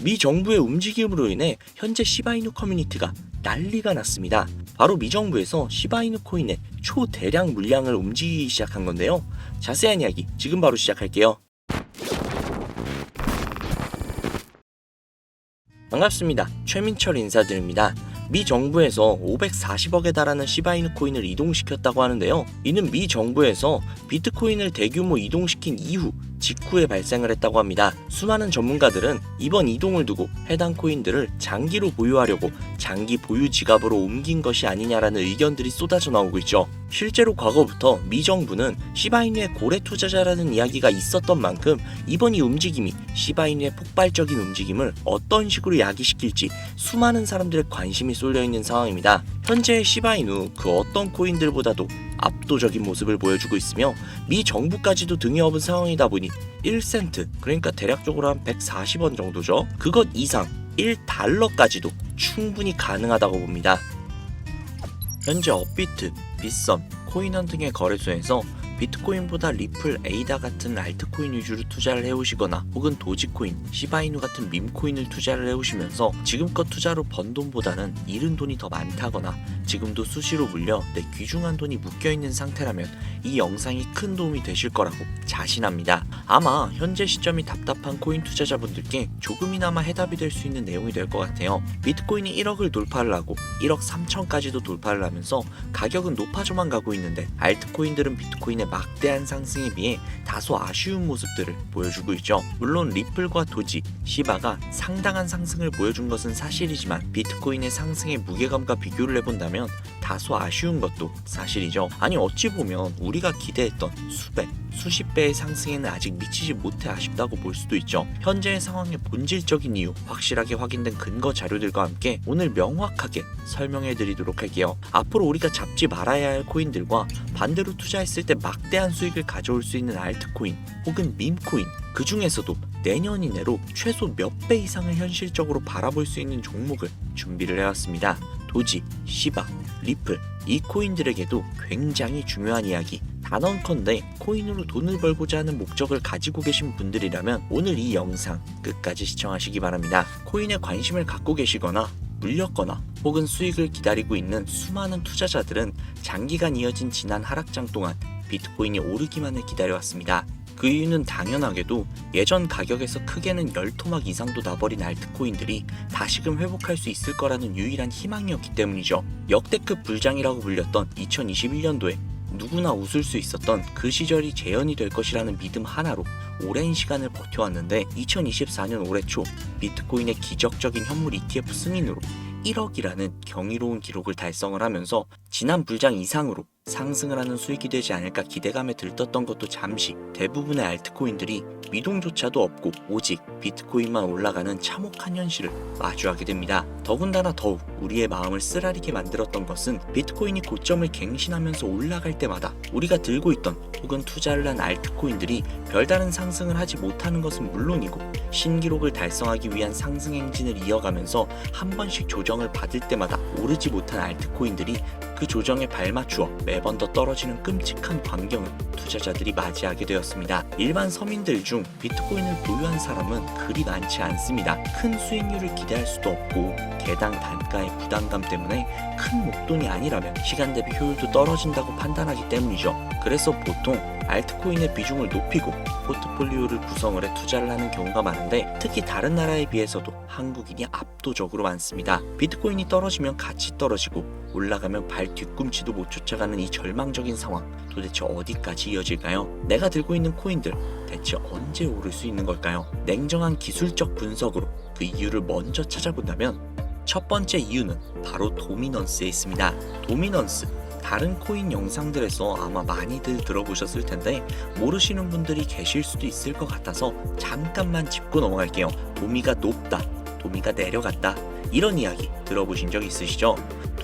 미 정부의 움직임으로 인해 현재 시바이누 커뮤니티가 난리가 났습니다. 바로 미 정부에서 시바이누 코인의 초대량 물량을 움직이기 시작한 건데요. 자세한 이야기 지금 바로 시작할게요. 반갑습니다. 최민철 인사드립니다. 미 정부에서 540억에 달하는 시바이누 코인을 이동시켰다고 하는데요. 이는 미 정부에서 비트코인을 대규모 이동시킨 직후에 발생을 했다고 합니다. 수많은 전문가들은 이번 이동을 두고 해당 코인들을 장기로 보유하려고 장기 보유 지갑으로 옮긴 것이 아니냐라는 의견들이 쏟아져 나오고 있죠. 실제로 과거부터 미 정부는 시바이누의 고래 투자자라는 이야기가 있었던 만큼 이번 이 움직임이 시바이누의 폭발적인 움직임을 어떤 식으로 야기시킬지 수많은 사람들의 관심이 쏠려있는 상황입니다. 현재의 시바이누 그 어떤 코인들보다도 압도적인 모습을 보여주고 있으며 미 정부까지도 등에 업은 상황이다 보니 1센트, 그러니까 대략적으로 한 140원 정도죠. 그것 이상 1달러까지도 충분히 가능하다고 봅니다. 현재 업비트, 빗썸, 코인원 등의 거래소에서 비트코인보다 리플, 에이다 같은 알트코인 위주로 투자를 해오시거나 혹은 도지코인, 시바이누 같은 밈코인을 투자를 해오시면서 지금껏 투자로 번 돈보다는 잃은 돈이 더 많다거나 지금도 수시로 물려 내 귀중한 돈이 묶여있는 상태라면 이 영상이 큰 도움이 되실 거라고 자신합니다. 아마 현재 시점이 답답한 코인 투자자분들께 조금이나마 해답이 될 수 있는 내용이 될 것 같아요. 비트코인이 1억을 돌파를 하고 1억 3천까지도 돌파를 하면서 가격은 높아져만 가고 있는데 알트코인들은 비트코인의 막대한 상승에 비해 다소 아쉬운 모습들을 보여주고 있죠. 물론 리플과 도지, 시바가 상당한 상승을 보여준 것은 사실이지만 비트코인의 상승의 무게감과 비교를 해본다면 다소 아쉬운 것도 사실이죠. 아니 어찌 보면 우리가 기대했던 수백, 수십 배의 상승에는 아직 미치지 못해 아쉽다고 볼 수도 있죠. 현재의 상황의 본질적인 이유, 확실하게 확인된 근거 자료들과 함께 오늘 명확하게 설명해 드리도록 할게요. 앞으로 우리가 잡지 말아야 할 코인들과 반대로 투자했을 때 막대한 수익을 가져올 수 있는 알트코인 혹은 밈코인, 그 중에서도 내년 이내로 최소 몇 배 이상을 현실적으로 바라볼 수 있는 종목을 준비를 해왔습니다. 도지, 시바, 리플, 이 코인들에게도 굉장히 중요한 이야기, 단언컨대 코인으로 돈을 벌고자 하는 목적을 가지고 계신 분들이라면 오늘 이 영상 끝까지 시청하시기 바랍니다. 코인에 관심을 갖고 계시거나 물렸거나 혹은 수익을 기다리고 있는 수많은 투자자들은 장기간 이어진 지난 하락장 동안 비트코인이 오르기만을 기다려왔습니다. 그 이유는 당연하게도 예전 가격에서 크게는 10토막 이상도 나버린 알트코인들이 다시금 회복할 수 있을 거라는 유일한 희망이었기 때문이죠. 역대급 불장이라고 불렸던 2021년도에 누구나 웃을 수 있었던 그 시절이 재현이 될 것이라는 믿음 하나로 오랜 시간을 버텨왔는데 2024년 올해 초 비트코인의 기적적인 현물 ETF 승인으로 1억이라는 경이로운 기록을 달성을 하면서 지난 불장 이상으로 상승을 하는 수익이 되지 않을까 기대감에 들떴던 것도 잠시 대부분의 알트코인들이 미동조차도 없고 오직 비트코인만 올라가는 참혹한 현실을 마주하게 됩니다. 더군다나 더욱 우리의 마음을 쓰라리게 만들었던 것은 비트코인이 고점을 갱신하면서 올라갈 때마다 우리가 들고 있던 혹은 투자를 한 알트코인들이 별다른 상승을 하지 못하는 것은 물론이고 신기록을 달성하기 위한 상승 행진을 이어가면서 한 번씩 조정을 받을 때마다 오르지 못한 알트코인들이 그 조정에 발맞추어 매번 더 떨어지는 끔찍한 광경을 투자자들이 맞이하게 되었습니다. 일반 서민들 중 비트코인을 보유한 사람은 그리 많지 않습니다. 큰 수익률을 기대할 수도 없고 개당 단가의 부담감 때문에 큰 목돈이 아니라면 시간 대비 효율도 떨어진다고 판단하기 때문이죠. 그래서 보통 알트코인의 비중을 높이고 포트폴리오를 구성을 해 투자를 하는 경우가 많은데 특히 다른 나라에 비해서도 한국인이 압도적으로 많습니다. 비트코인이 떨어지면 같이 떨어지고 올라가면 발 뒤꿈치도 못 쫓아가는 이 절망적인 상황, 도대체 어디까지 이어질까요? 내가 들고 있는 코인들 대체 언제 오를 수 있는 걸까요? 냉정한 기술적 분석으로 그 이유를 먼저 찾아본다면 첫 번째 이유는 바로 도미넌스에 있습니다. 도미넌스, 다른 코인 영상들에서 아마 많이들 들어보셨을 텐데 모르시는 분들이 계실 수도 있을 것 같아서 잠깐만 짚고 넘어갈게요. 도미가 높다, 도미가 내려갔다, 이런 이야기 들어보신 적 있으시죠?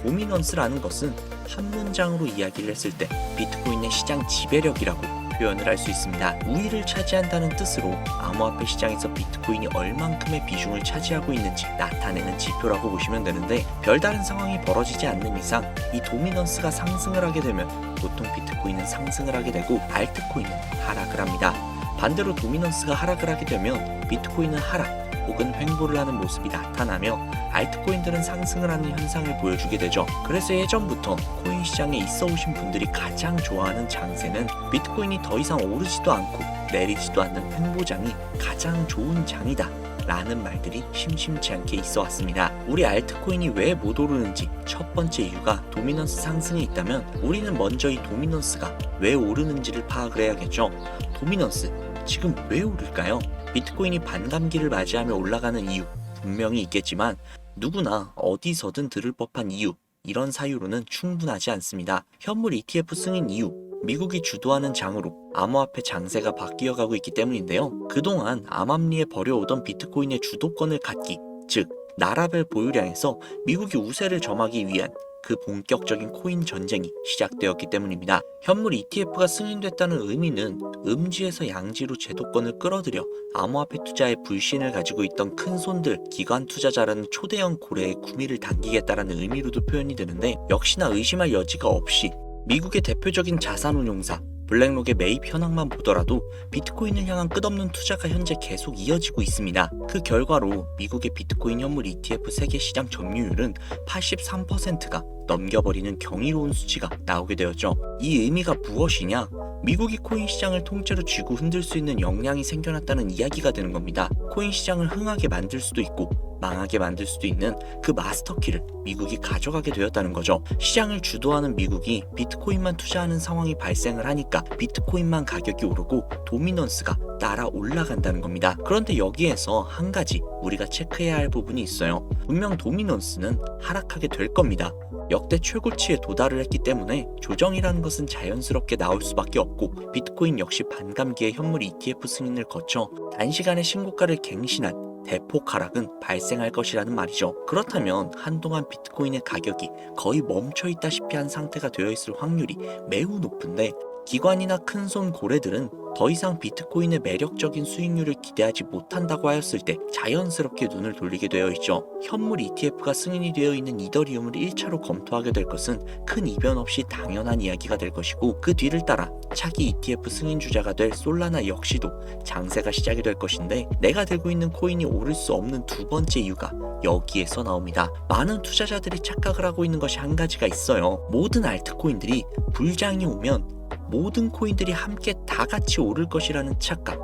도미넌스라는 것은 한 문장으로 이야기를 했을 때 비트코인의 시장 지배력이라고 표현을 할 수 있습니다. 우위를 차지한다는 뜻으로 암호화폐 시장에서 비트코인이 얼만큼의 비중을 차지하고 있는지 나타내는 지표라고 보시면 되는데 별다른 상황이 벌어지지 않는 이상 이 도미넌스가 상승을 하게 되면 보통 비트코인은 상승을 하게 되고 알트코인은 하락을 합니다. 반대로 도미넌스가 하락을 하게 되면 비트코인은 하락, 혹은 횡보를 하는 모습이 나타나며 알트코인들은 상승을 하는 현상을 보여주게 되죠. 그래서 예전부터 코인 시장에 있어 오신 분들이 가장 좋아하는 장세는 비트코인이 더 이상 오르지도 않고 내리지도 않는 횡보장이 가장 좋은 장이다 라는 말들이 심심치 않게 있어 왔습니다. 우리 알트코인이 왜 못 오르는지 첫 번째 이유가 도미넌스 상승이 있다면 우리는 먼저 이 도미넌스가 왜 오르는지를 파악을 해야겠죠. 도미넌스, 지금 왜 오를까요? 비트코인이 반감기를 맞이하며 올라가는 이유 분명히 있겠지만 누구나 어디서든 들을 법한 이유, 이런 사유로는 충분하지 않습니다. 현물 ETF 승인 이유, 미국이 주도하는 장으로 암호화폐 장세가 바뀌어가고 있기 때문인데요. 그동안 암암리에 벌여오던 비트코인의 주도권을 갖기, 즉 나라별 보유량에서 미국이 우세를 점하기 위한 그 본격적인 코인 전쟁이 시작되었기 때문입니다. 현물 ETF가 승인됐다는 의미는 음지에서 양지로 제도권을 끌어들여 암호화폐 투자에 불신을 가지고 있던 큰 손들, 기관 투자자라는 초대형 고래의 구미를 당기겠다라는 의미로도 표현이 되는데, 역시나 의심할 여지가 없이 미국의 대표적인 자산운용사 블랙록의 매입 현황만 보더라도 비트코인을 향한 끝없는 투자가 현재 계속 이어지고 있습니다. 그 결과로 미국의 비트코인 현물 ETF 세계 시장 점유율은 83%가 넘겨버리는 경이로운 수치가 나오게 되었죠. 이 의미가 무엇이냐? 미국이 코인 시장을 통째로 쥐고 흔들 수 있는 역량이 생겨났다는 이야기가 되는 겁니다. 코인 시장을 흥하게 만들 수도 있고 망하게 만들 수도 있는 그 마스터키를 미국이 가져가게 되었다는 거죠. 시장을 주도하는 미국이 비트코인만 투자하는 상황이 발생을 하니까 비트코인만 가격이 오르고 도미넌스가 따라 올라간다는 겁니다. 그런데 여기에서 한 가지 우리가 체크해야 할 부분이 있어요. 분명 도미넌스는 하락하게 될 겁니다. 역대 최고치에 도달을 했기 때문에 조정이라는 것은 자연스럽게 나올 수밖에 없고, 비트코인 역시 반감기의 현물 ETF 승인을 거쳐 단시간에 신고가를 갱신한 대폭 하락은 발생할 것이라는 말이죠. 그렇다면 한동안 비트코인의 가격이 거의 멈춰 있다시피 한 상태가 되어 있을 확률이 매우 높은데, 기관이나 큰손 고래들은 더 이상 비트코인의 매력적인 수익률을 기대하지 못한다고 하였을 때 자연스럽게 눈을 돌리게 되어 있죠. 현물 ETF가 승인이 되어 있는 이더리움을 1차로 검토하게 될 것은 큰 이변 없이 당연한 이야기가 될 것이고, 그 뒤를 따라 차기 ETF 승인 주자가 될 솔라나 역시도 장세가 시작이 될 것인데, 내가 들고 있는 코인이 오를 수 없는 두 번째 이유가 여기에서 나옵니다. 많은 투자자들이 착각을 하고 있는 것이 한 가지가 있어요. 모든 알트코인들이 불장이 오면 모든 코인들이 함께 다 같이 오를 것이라는 착각.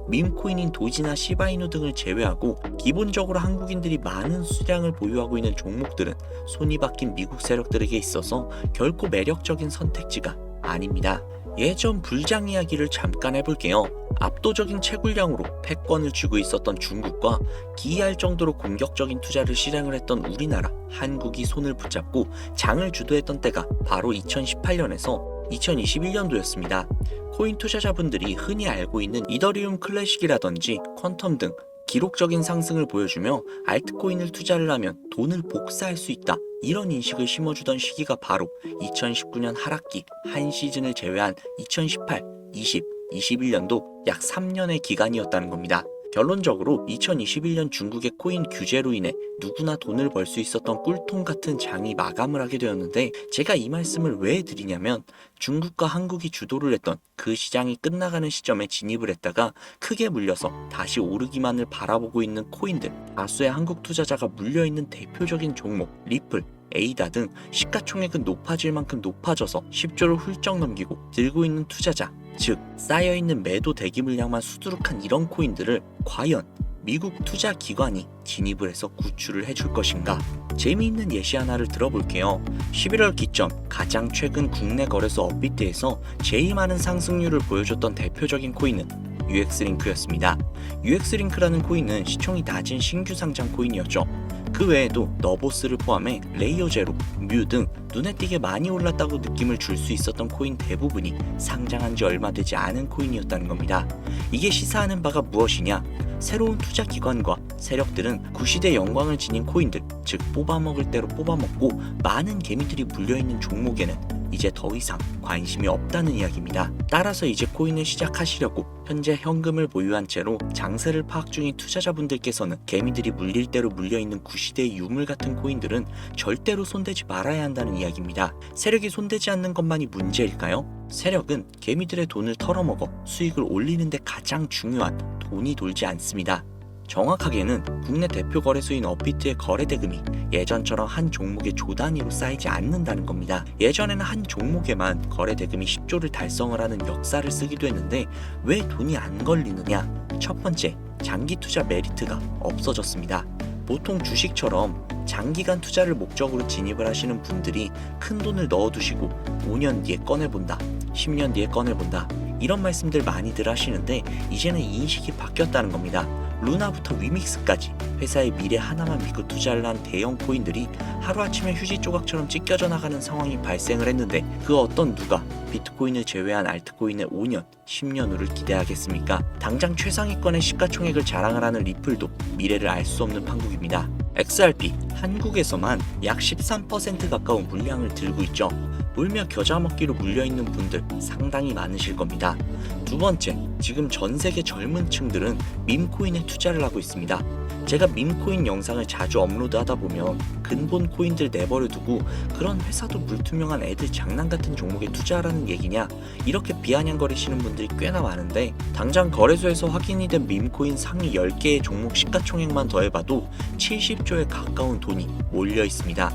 밈코인인 도지나 시바이누 등을 제외하고 기본적으로 한국인들이 많은 수량을 보유하고 있는 종목들은 손이 바뀐 미국 세력들에게 있어서 결코 매력적인 선택지가 아닙니다. 예전 불장 이야기를 잠깐 해볼게요. 압도적인 채굴량으로 패권을 쥐고 있었던 중국과 기이할 정도로 공격적인 투자를 실행을 했던 우리나라, 한국이 손을 붙잡고 장을 주도했던 때가 바로 2018년에서 2021년도였습니다. 코인 투자자분들이 흔히 알고 있는 이더리움 클래식이라든지 퀀텀 등 기록적인 상승을 보여주며 알트코인을 투자를 하면 돈을 복사할 수 있다, 이런 인식을 심어주던 시기가 바로 2019년 하락기 한 시즌을 제외한 2018, 20, 21년도 약 3년의 기간이었다는 겁니다. 결론적으로 2021년 중국의 코인 규제로 인해 누구나 돈을 벌 수 있었던 꿀통 같은 장이 마감을 하게 되었는데, 제가 이 말씀을 왜 드리냐면, 중국과 한국이 주도를 했던 그 시장이 끝나가는 시점에 진입을 했다가 크게 물려서 다시 오르기만을 바라보고 있는 코인들, 다수의 한국 투자자가 물려있는 대표적인 종목 리플, 에이다 등 시가총액은 높아질 만큼 높아져서 10조를 훌쩍 넘기고 들고 있는 투자자, 즉 쌓여있는 매도 대기 물량만 수두룩한 이런 코인들을 과연 미국 투자 기관이 진입을 해서 구출을 해줄 것인가? 재미있는 예시 하나를 들어볼게요. 11월 기점 가장 최근 국내 거래소 업비트에서 제일 많은 상승률을 보여줬던 대표적인 코인은 UX링크였습니다. UX링크라는 코인은 시총이 낮은 신규 상장 코인이었죠. 그 외에도 너보스를 포함해 레이어 제로, 뮤 등 눈에 띄게 많이 올랐다고 느낌을 줄 수 있었던 코인 대부분이 상장한 지 얼마 되지 않은 코인이었다는 겁니다. 이게 시사하는 바가 무엇이냐? 새로운 투자 기관과 세력들은 구시대 영광을 지닌 코인들, 즉 뽑아먹을 대로 뽑아먹고 많은 개미들이 물려있는 종목에는 이제 더 이상 관심이 없다는 이야기입니다. 따라서 이제 코인을 시작하시려고 현재 현금을 보유한 채로 장세를 파악 중인 투자자분들께서는 개미들이 물릴 대로 물려있는 구시대의 유물 같은 코인들은 절대로 손대지 말아야 한다는 이야기입니다. 세력이 손대지 않는 것만이 문제일까요? 세력은 개미들의 돈을 털어먹어 수익을 올리는 데 가장 중요한 돈이 돌지 않습니다. 정확하게는 국내 대표 거래소인 업비트의 거래 대금이 예전처럼 한 종목의 조 단위로 쌓이지 않는다는 겁니다. 예전에는 한 종목에만 거래 대금이 10조를 달성을 하는 역사를 쓰기도 했는데 왜 돈이 안 걸리느냐? 첫 번째, 장기 투자 메리트가 없어졌습니다. 보통 주식처럼 장기간 투자를 목적으로 진입을 하시는 분들이 큰 돈을 넣어두시고 5년 뒤에 꺼내본다, 10년 뒤에 꺼내본다 이런 말씀들 많이들 하시는데 이제는 인식이 바뀌었다는 겁니다. 루나부터 위믹스까지 회사의 미래 하나만 믿고 투자를 한 대형 코인들이 하루아침에 휴지 조각처럼 찢겨져 나가는 상황이 발생을 했는데 그 어떤 누가 비트코인을 제외한 알트코인의 5년, 10년 후를 기대하겠습니까? 당장 최상위권의 시가총액을 자랑을 하는 리플도 미래를 알 수 없는 판국입니다. XRP, 한국에서만 약 13% 가까운 물량을 들고 있죠. 울며 겨자 먹기로 물려있는 분들 상당히 많으실 겁니다. 두 번째, 지금 전 세계 젊은 층들은 밈코인에 투자를 하고 있습니다. 제가 밈코인 영상을 자주 업로드하다 보면 근본 코인들 내버려 두고 그런 회사도 불투명한 애들 장난 같은 종목에 투자하라는 얘기냐 이렇게 비아냥거리시는 분들이 꽤나 많은데 당장 거래소에서 확인이 된 밈코인 상위 10개의 종목 시가총액만 더해봐도 70조에 가까운 돈이 몰려 있습니다.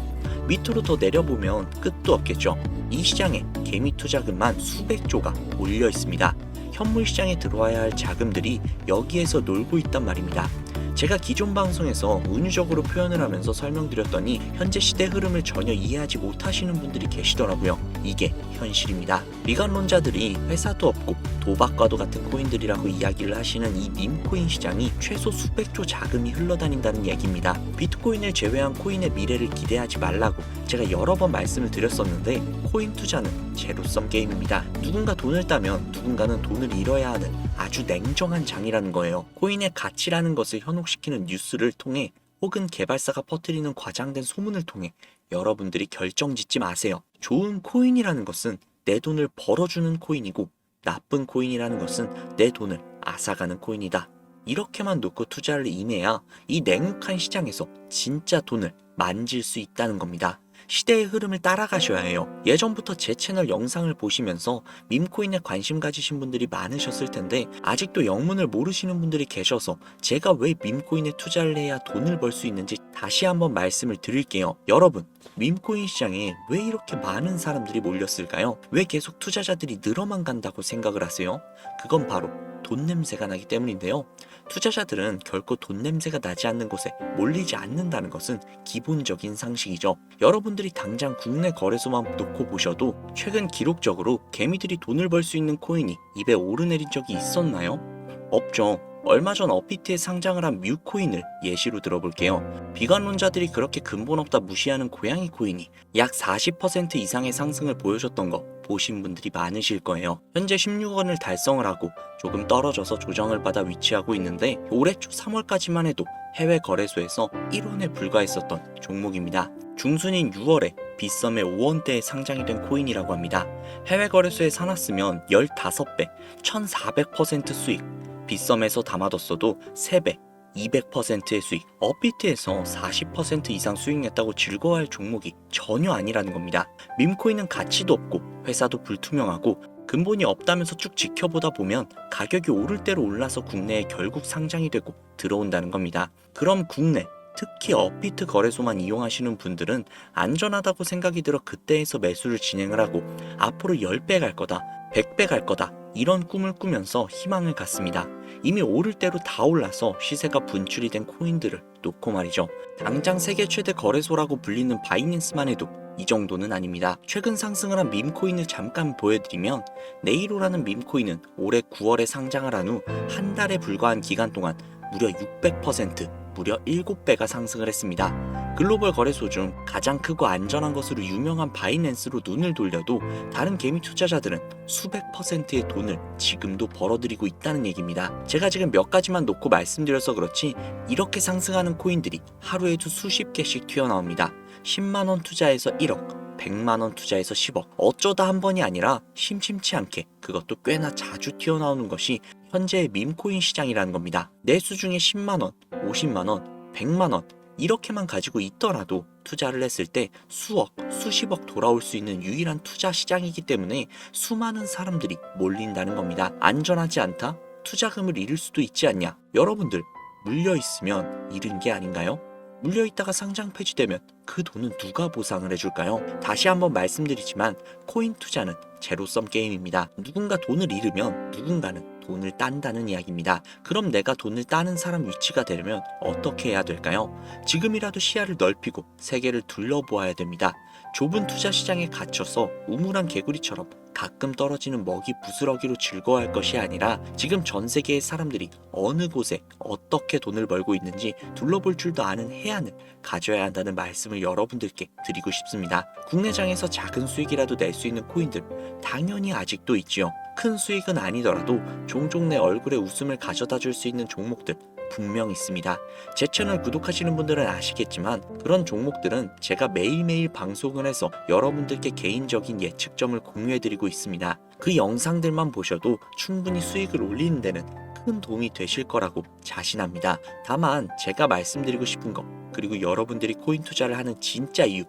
밑으로 더 내려보면 끝도 없겠죠. 이 시장에 개미 투자금만 수백조가 몰려 있습니다. 현물 시장에 들어와야 할 자금들이 여기에서 놀고 있단 말입니다. 제가 기존 방송에서 은유적으로 표현을 하면서 설명드렸더니 현재 시대 흐름을 전혀 이해하지 못하시는 분들이 계시더라고요. 이게 현실입니다. 미관론자들이 회사도 없고 도박과도 같은 코인들이라고 이야기를 하시는 이 밈코인 시장이 최소 수백조 자금이 흘러다닌다는 얘기입니다. 비트코인을 제외한 코인의 미래를 기대하지 말라고 제가 여러 번 말씀을 드렸었는데 코인 투자는 제로섬 게임입니다. 누군가 돈을 따면 누군가는 돈을 잃어야 하는 아주 냉정한 장이라는 거예요. 코인의 가치라는 것을 현혹시키는 뉴스를 통해 혹은 개발사가 퍼뜨리는 과장된 소문을 통해 여러분들이 결정짓지 마세요. 좋은 코인이라는 것은 내 돈을 벌어주는 코인이고 나쁜 코인이라는 것은 내 돈을 앗아가는 코인이다. 이렇게만 놓고 투자를 임해야 이 냉혹한 시장에서 진짜 돈을 만질 수 있다는 겁니다. 시대의 흐름을 따라가셔야 해요. 예전부터 제 채널 영상을 보시면서 밈코인에 관심 가지신 분들이 많으셨을 텐데 아직도 영문을 모르시는 분들이 계셔서 제가 왜 밈코인에 투자를 해야 돈을 벌 수 있는지 다시 한번 말씀을 드릴게요. 여러분, 밈코인 시장에 왜 이렇게 많은 사람들이 몰렸을까요? 왜 계속 투자자들이 늘어만 간다고 생각을 하세요? 그건 바로 돈 냄새가 나기 때문인데요. 투자자들은 결코 돈 냄새가 나지 않는 곳에 몰리지 않는다는 것은 기본적인 상식이죠. 여러분들이 당장 국내 거래소만 놓고 보셔도 최근 기록적으로 개미들이 돈을 벌 수 있는 코인이 입에 오르내린 적이 있었나요? 없죠. 얼마 전 업비트에 상장을 한 뮤코인을 예시로 들어볼게요. 비관론자들이 그렇게 근본 없다 무시하는 고양이 코인이 약 40% 이상의 상승을 보여줬던 거 보신 분들이 많으실 거예요. 현재 16원을 달성을 하고 조금 떨어져서 조정을 받아 위치하고 있는데 올해 초 3월까지만 해도 해외 거래소에서 1원에 불과했었던 종목입니다. 중순인 6월에 빗썸에 5원대에 상장이 된 코인이라고 합니다. 해외 거래소에 사놨으면 15배, 1400% 수익, 빗썸에서 담아뒀어도 3배, 200%의 수익, 업비트에서 40% 이상 수익 냈다고 즐거워할 종목이 전혀 아니라는 겁니다. 밈코인은 가치도 없고 회사도 불투명하고 근본이 없다면서 쭉 지켜보다 보면 가격이 오를 대로 올라서 국내에 결국 상장이 되고 들어온다는 겁니다. 그럼 국내, 특히 업비트 거래소만 이용하시는 분들은 안전하다고 생각이 들어 그때에서 매수를 진행을 하고 앞으로 10배 갈 거다, 100배 갈 거다 이런 꿈을 꾸면서 희망을 갖습니다. 이미 오를 대로 다 올라서 시세가 분출이 된 코인들을 놓고 말이죠. 당장 세계 최대 거래소라고 불리는 바이낸스만 해도 이 정도는 아닙니다. 최근 상승을 한 밈코인을 잠깐 보여드리면 네이로라는 밈코인은 올해 9월에 상장을 한 후 한 달에 불과한 기간 동안 무려 600%, 무려 7배가 상승을 했습니다. 글로벌 거래소 중 가장 크고 안전한 것으로 유명한 바이낸스로 눈을 돌려도 다른 개미 투자자들은 수백 %의 돈을 지금도 벌어들이고 있다는 얘기입니다. 제가 지금 몇 가지만 놓고 말씀드려서 그렇지 이렇게 상승하는 코인들이 하루에도 수십 개씩 튀어나옵니다. 10만원 투자해서 1억, 100만원 투자해서 10억, 어쩌다 한 번이 아니라 심심치 않게 그것도 꽤나 자주 튀어나오는 것이 현재의 밈코인 시장이라는 겁니다. 내수 중에 10만원, 50만원, 100만원 이렇게만 가지고 있더라도 투자를 했을 때 수억, 수십억 돌아올 수 있는 유일한 투자 시장이기 때문에 수많은 사람들이 몰린다는 겁니다. 안전하지 않다? 투자금을 잃을 수도 있지 않냐? 여러분들 물려있으면 잃은 게 아닌가요? 물려있다가 상장 폐지되면 그 돈은 누가 보상을 해줄까요? 다시 한번 말씀드리지만 코인 투자는 제로섬 게임입니다. 누군가 돈을 잃으면 누군가는 돈을 딴다는 이야기입니다. 그럼 내가 돈을 따는 사람 위치가 되려면 어떻게 해야 될까요? 지금이라도 시야를 넓히고 세계를 둘러보아야 됩니다. 좁은 투자 시장에 갇혀서 우물한 개구리처럼 가끔 떨어지는 먹이 부스러기로 즐거워할 것이 아니라 지금 전 세계의 사람들이 어느 곳에 어떻게 돈을 벌고 있는지 둘러볼 줄도 아는 해안을 가져야 한다는 말씀을 여러분들께 드리고 싶습니다. 국내장에서 작은 수익이라도 낼 수 있는 코인들 당연히 아직도 있지요. 큰 수익은 아니더라도 종종 내 얼굴에 웃음을 가져다 줄 수 있는 종목들 분명 있습니다. 제 채널 구독하시는 분들은 아시겠지만 그런 종목들은 제가 매일매일 방송을 해서 여러분들께 개인적인 예측점을 공유해드리고 있습니다. 그 영상들만 보셔도 충분히 수익을 올리는 데는 큰 도움이 되실 거라고 자신합니다. 다만 제가 말씀드리고 싶은 거, 그리고 여러분들이 코인 투자를 하는 진짜 이유,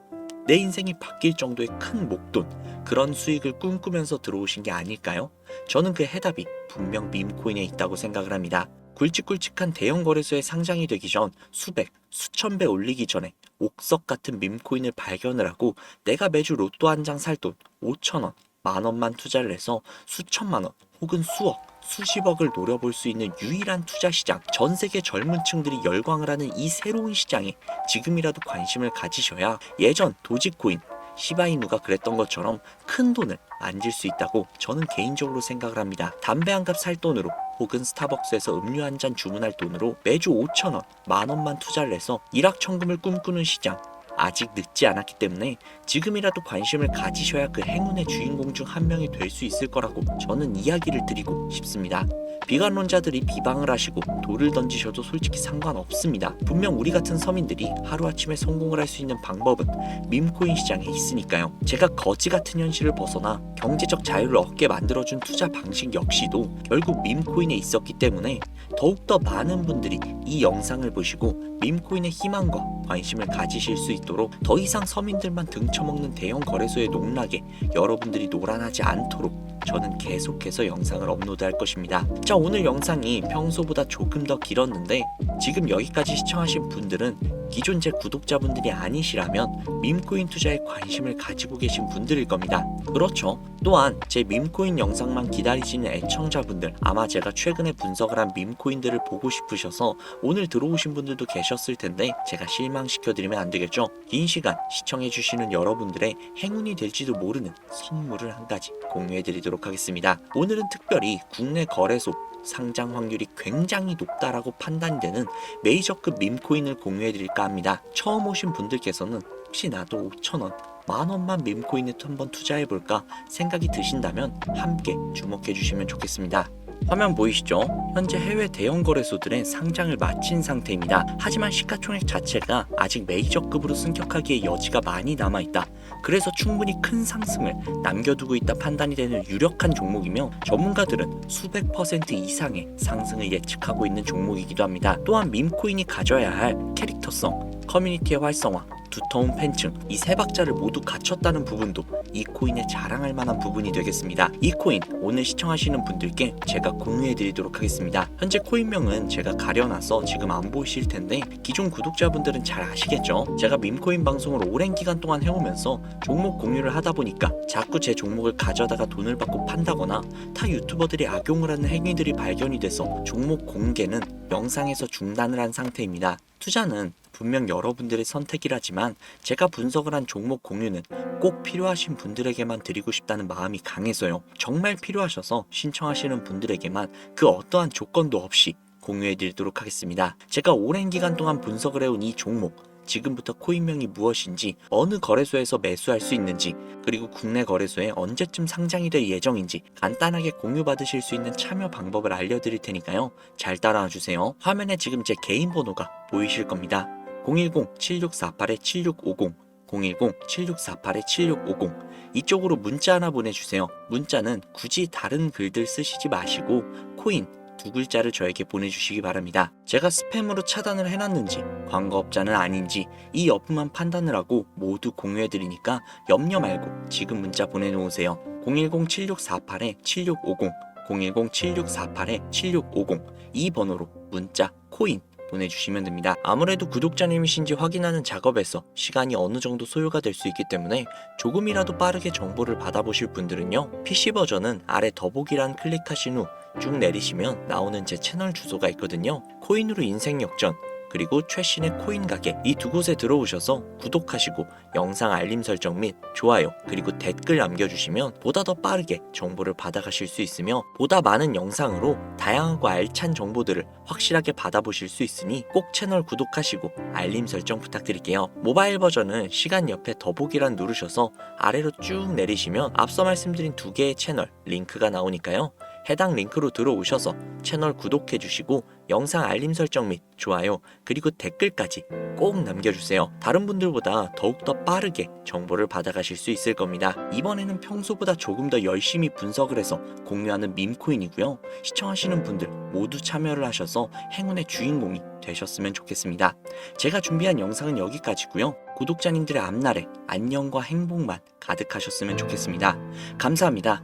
내 인생이 바뀔 정도의 큰 목돈, 그런 수익을 꿈꾸면서 들어오신 게 아닐까요? 저는 그 해답이 분명 밈코인에 있다고 생각을 합니다. 굵직굵직한 대형 거래소에 상장이 되기 전 수백, 수천 배 올리기 전에 옥석 같은 밈코인을 발견을 하고 내가 매주 로또 한 장 살 돈 5,000원, 만원만 투자를 해서 수천만원 혹은 수억, 수십억을 노려볼 수 있는 유일한 투자 시장, 전 세계 젊은 층들이 열광을 하는 이 새로운 시장에 지금이라도 관심을 가지셔야 예전 도지코인, 시바이누가 그랬던 것처럼 큰 돈을 만질 수 있다고 저는 개인적으로 생각을 합니다. 담배 한 갑 살 돈으로 혹은 스타벅스에서 음료 한 잔 주문할 돈으로 매주 5,000원, 만원만 투자를 해서 일확천금을 꿈꾸는 시장, 아직 늦지 않았기 때문에 지금이라도 관심을 가지셔야 그 행운의 주인공 중 한 명이 될 수 있을 거라고 저는 이야기를 드리고 싶습니다. 비관론자들이 비방을 하시고 돌을 던지셔도 솔직히 상관없습니다. 분명 우리 같은 서민들이 하루아침에 성공을 할 수 있는 방법은 밈코인 시장에 있으니까요. 제가 거지 같은 현실을 벗어나 경제적 자유를 얻게 만들어준 투자 방식 역시도 결국 밈코인에 있었기 때문에 더욱더 많은 분들이 이 영상을 보시고 밈코인의 희망과 관심을 가지실 수 있도록 더 이상 서민들만 등쳐먹는 대형 거래소의 농락에 여러분들이 노란하지 않도록 저는 계속해서 영상을 업로드할 것입니다. 자, 오늘 영상이 평소보다 조금 더 길었는데 지금 여기까지 시청하신 분들은 기존 제 구독자분들이 아니시라면 밈코인 투자에 관심을 가지고 계신 분들일 겁니다. 그렇죠. 또한 제 밈코인 영상만 기다리시는 애청자분들, 아마 제가 최근에 분석을 한 밈코인들을 보고 싶으셔서 오늘 들어오신 분들도 계셨을 텐데 제가 실망시켜드리면 안 되겠죠. 긴 시간 시청해주시는 여러분들의 행운이 될지도 모르는 선물을 한 가지 공유해드리도록 하겠습니다. 오늘은 특별히 국내 거래소 상장 확률이 굉장히 높다라고 판단이 되는 메이저급 밈코인을 공유해드릴까 합니다. 처음 오신 분들께서는 혹시 나도 5,000원, 만원만 밈코인에 한번 투자해볼까 생각이 드신다면 함께 주목해주시면 좋겠습니다. 화면 보이시죠? 현재 해외 대형 거래소들의 상장을 마친 상태입니다. 하지만 시가총액 자체가 아직 메이저급으로 승격하기에 여지가 많이 남아있다. 그래서 충분히 큰 상승을 남겨두고 있다 판단이 되는 유력한 종목이며 전문가들은 수백 퍼센트 이상의 상승을 예측하고 있는 종목이기도 합니다. 또한 밈코인이 가져야 할 캐릭터성, 커뮤니티의 활성화, 두터운 팬층, 이 세 박자를 모두 갖췄다는 부분도 이 코인에 자랑할 만한 부분이 되겠습니다. 이 코인 오늘 시청하시는 분들께 제가 공유해 드리도록 하겠습니다. 현재 코인명은 제가 가려놔서 지금 안 보이실 텐데 기존 구독자분들은 잘 아시겠죠? 제가 밈코인 방송을 오랜 기간 동안 해오면서 종목 공유를 하다 보니까 자꾸 제 종목을 가져다가 돈을 받고 판다거나 타 유튜버들이 악용을 하는 행위들이 발견이 돼서 종목 공개는 영상에서 중단을 한 상태입니다. 투자는 분명 여러분들의 선택이라지만 제가 분석을 한 종목 공유는 꼭 필요하신 분들에게만 드리고 싶다는 마음이 강해서요. 정말 필요하셔서 신청하시는 분들에게만 그 어떠한 조건도 없이 공유해 드리도록 하겠습니다. 제가 오랜 기간 동안 분석을 해온 이 종목, 지금부터 코인명이 무엇인지, 어느 거래소에서 매수할 수 있는지, 그리고 국내 거래소에 언제쯤 상장이 될 예정인지 간단하게 공유받으실 수 있는 참여 방법을 알려드릴 테니까요. 잘 따라와 주세요. 화면에 지금 제 개인 번호가 보이실 겁니다. 010-7648-7650, 010-7648-7650 이쪽으로 문자 하나 보내주세요. 문자는 굳이 다른 글들 쓰시지 마시고 코인 두 글자를 저에게 보내주시기 바랍니다. 제가 스팸으로 차단을 해놨는지 광고업자는 아닌지 이 여부만 판단을 하고 모두 공유해드리니까 염려 말고 지금 문자 보내놓으세요. 010-7648-7650, 010-7648-7650 이 번호로 문자 코인 보내주시면 됩니다. 아무래도 구독자님이신지 확인하는 작업에서 시간이 어느 정도 소요가 될 수 있기 때문에 조금이라도 빠르게 정보를 받아보실 분들은요, PC 버전은 아래 더보기란 클릭하신 후 쭉 내리시면 나오는 제 채널 주소가 있거든요. 코인으로 인생 역전, 그리고 최신의 코인 가게, 이 두 곳에 들어오셔서 구독하시고 영상 알림 설정 및 좋아요 그리고 댓글 남겨주시면 보다 더 빠르게 정보를 받아가실 수 있으며 보다 많은 영상으로 다양하고 알찬 정보들을 확실하게 받아보실 수 있으니 꼭 채널 구독하시고 알림 설정 부탁드릴게요. 모바일 버전은 시간 옆에 더보기란 누르셔서 아래로 쭉 내리시면 앞서 말씀드린 두 개의 채널 링크가 나오니까요, 해당 링크로 들어오셔서 채널 구독해주시고 영상 알림 설정 및 좋아요 그리고 댓글까지 꼭 남겨주세요. 다른 분들보다 더욱더 빠르게 정보를 받아가실 수 있을 겁니다. 이번에는 평소보다 조금 더 열심히 분석을 해서 공유하는 밈코인이고요. 시청하시는 분들 모두 참여를 하셔서 행운의 주인공이 되셨으면 좋겠습니다. 제가 준비한 영상은 여기까지고요. 구독자님들의 앞날에 안녕과 행복만 가득하셨으면 좋겠습니다. 감사합니다.